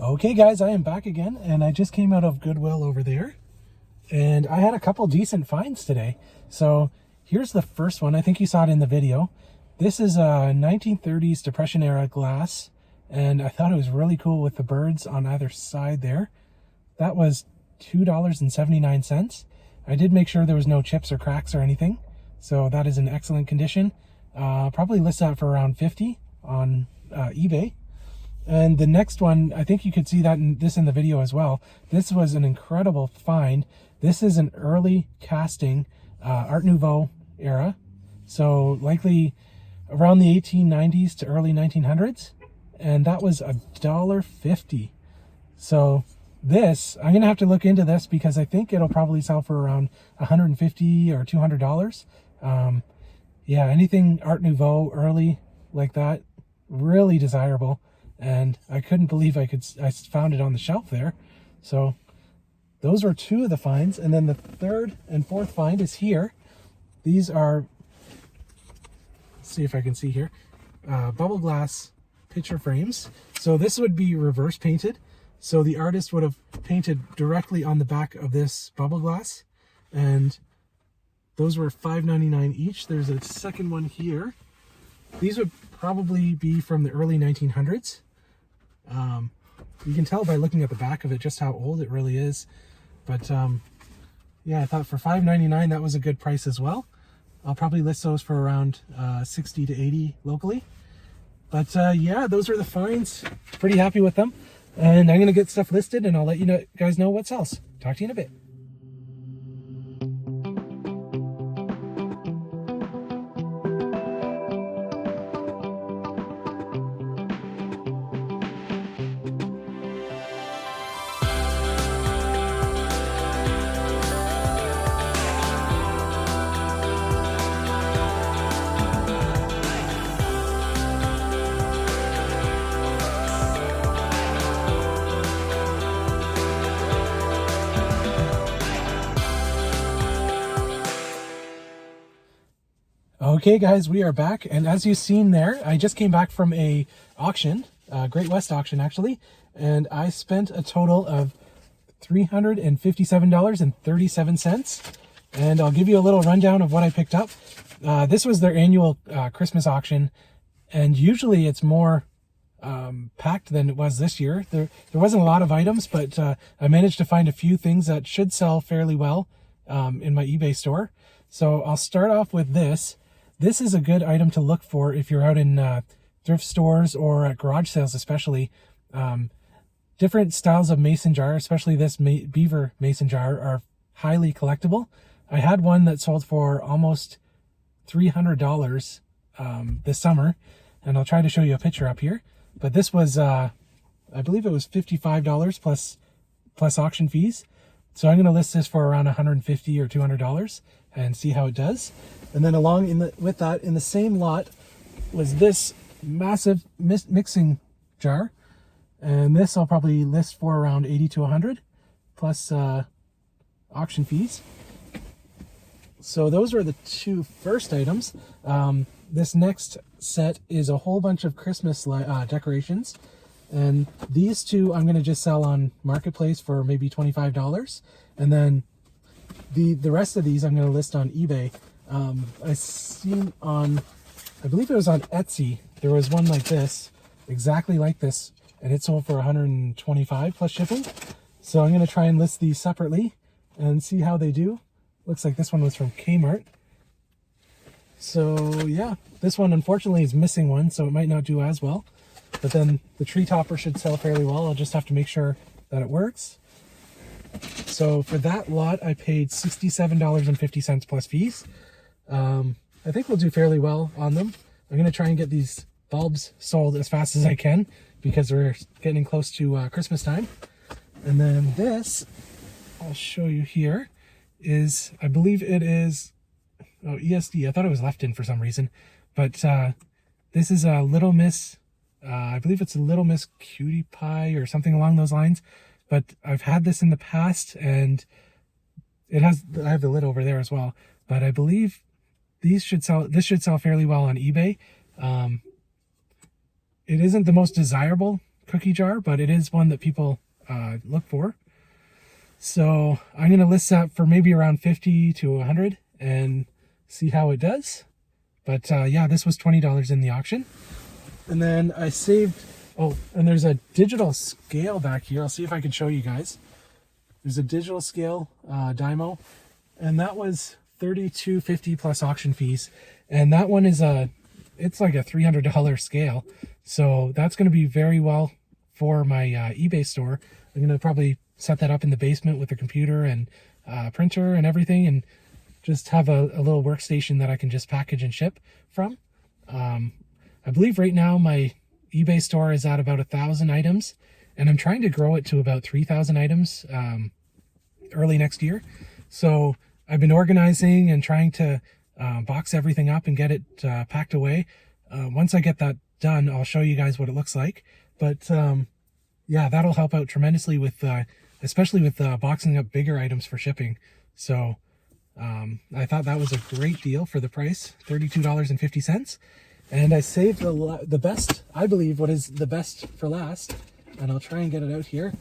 Okay guys, I am back again, and I just came out of Goodwill over there, and I had a couple decent finds today. So here's the first one. I think you saw it in the video. This is a 1930s Depression era glass, and I thought it was really cool with the birds on either side there. That was $2.79. I did make sure there was no chips or cracks or anything, so that is in excellent condition. Probably list that for around $50 on eBay. And the next one, I think you could see that in the video as well. This was an incredible find. This is an early casting, Art Nouveau era. So likely around the 1890s to early 1900s. And that was $1.50. So this, I'm going to have to look into this because I think it'll probably sell for around $150 or $200. Yeah, anything Art Nouveau early like that, really desirable. And I couldn't believe I found it on the shelf there. So those were two of the finds. And then the third and fourth find is here. These are, let's see if I can see here, bubble glass picture frames. So this would be reverse painted. So the artist would have painted directly on the back of this bubble glass. And those were $5.99 each. There's a second one here. These would probably be from the early 1900s. You can tell by looking at the back of it just how old it really is. But yeah, I thought for $5.99 that was a good price as well. I'll probably list those for around 60 to 80 locally. But yeah, those are the finds. Pretty happy with them. And I'm going to get stuff listed and I'll let you guys know what sells. Talk to you in a bit. Okay guys, we are back, and as you've seen there, I just came back from a auction, Great West auction actually, and I spent a total of $357.37, and I'll give you a little rundown of what I picked up. This was their annual Christmas auction, and usually it's more packed than it was this year. There wasn't a lot of items, but I managed to find a few things that should sell fairly well in my eBay store. So I'll start off with this. This is a good item to look for if you're out in thrift stores or at garage sales especially. Different styles of mason jar, especially this beaver mason jar, are highly collectible. I had one that sold for almost $300 this summer, and I'll try to show you a picture up here. But this was, I believe it was $55 plus auction fees. So I'm going to list this for around $150 or $200 and see how it does. And then along with that, in the same lot, was this massive mixing jar. And this I'll probably list for around $80 to $100 plus auction fees. So those are the two first items. This next set is a whole bunch of Christmas decorations. And these two I'm going to just sell on Marketplace for maybe $25. And then the rest of these I'm going to list on eBay. I seen on, I believe it was on Etsy, there was one like this, exactly like this, and it sold for $125 plus shipping. So I'm going to try and list these separately and see how they do. Looks like this one was from Kmart. So yeah, this one unfortunately is missing one, so it might not do as well. But then the tree topper should sell fairly well. I'll just have to make sure that it works. So for that lot, I paid $67.50 plus fees. I think we'll do fairly well on them. I'm going to try and get these bulbs sold as fast as I can because we're getting close to Christmas time. And then this, I'll show you here, is, I believe it is, oh, ESD. I thought it was left in for some reason. But this is a Little Miss, I believe it's a Little Miss Cutie Pie or something along those lines. But I've had this in the past, and it has, I have the lid over there as well. But I believe this should sell fairly well on eBay. It isn't the most desirable cookie jar, but it is one that people look for. So I'm going to list that for maybe around 50 to 100 and see how it does. But yeah, this was $20 in the auction. And then I saved, oh, and there's a digital scale back here. I'll see if I can show you guys. There's a digital scale Dymo, and that was $32.50 plus auction fees. And that one is it's like a $300 scale. So that's going to be very well for my eBay store. I'm going to probably set that up in the basement with a computer and printer and everything, and just have a little workstation that I can just package and ship from. I believe right now my eBay store is at about 1,000 items, and I'm trying to grow it to about 3,000 items early next year. So I've been organizing and trying to box everything up and get it packed away. Once I get that done, I'll show you guys what it looks like. But yeah, that'll help out tremendously with especially with boxing up bigger items for shipping. So I thought that was a great deal for the price, $32.50. And I saved the best, I believe, what is the best for last. And I'll try and get it out here.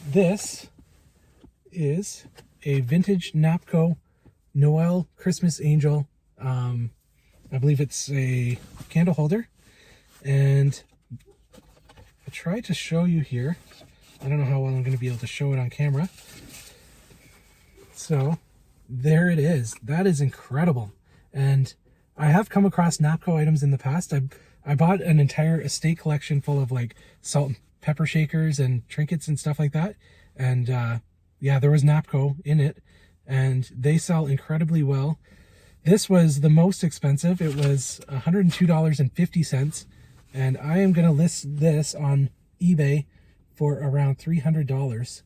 This is a vintage Napco Noel Christmas Angel. I believe it's a candle holder. And I tried to show you here. I don't know how well I'm going to be able to show it on camera. So there it is. That is incredible. And I have come across Napco items in the past. I bought an entire estate collection full of like salt and pepper shakers and trinkets and stuff like that. And yeah, there was Napco in it, and they sell incredibly well. This was the most expensive. It was $102.50, and I am going to list this on eBay for around $300.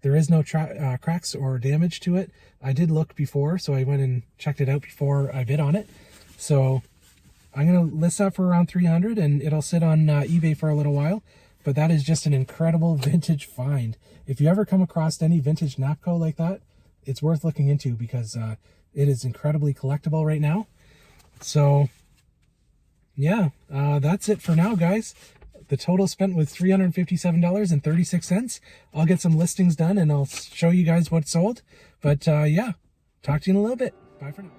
There is no cracks or damage to it. I did look before, so I went and checked it out before I bid on it. So I'm going to list that for around $300, and it'll sit on eBay for a little while. But that is just an incredible vintage find. If you ever come across any vintage Napco like that, it's worth looking into, because it is incredibly collectible right now. So yeah, that's it for now, guys. The total spent was $357.36. I'll get some listings done and I'll show you guys what's sold. But yeah, talk to you in a little bit. Bye for now.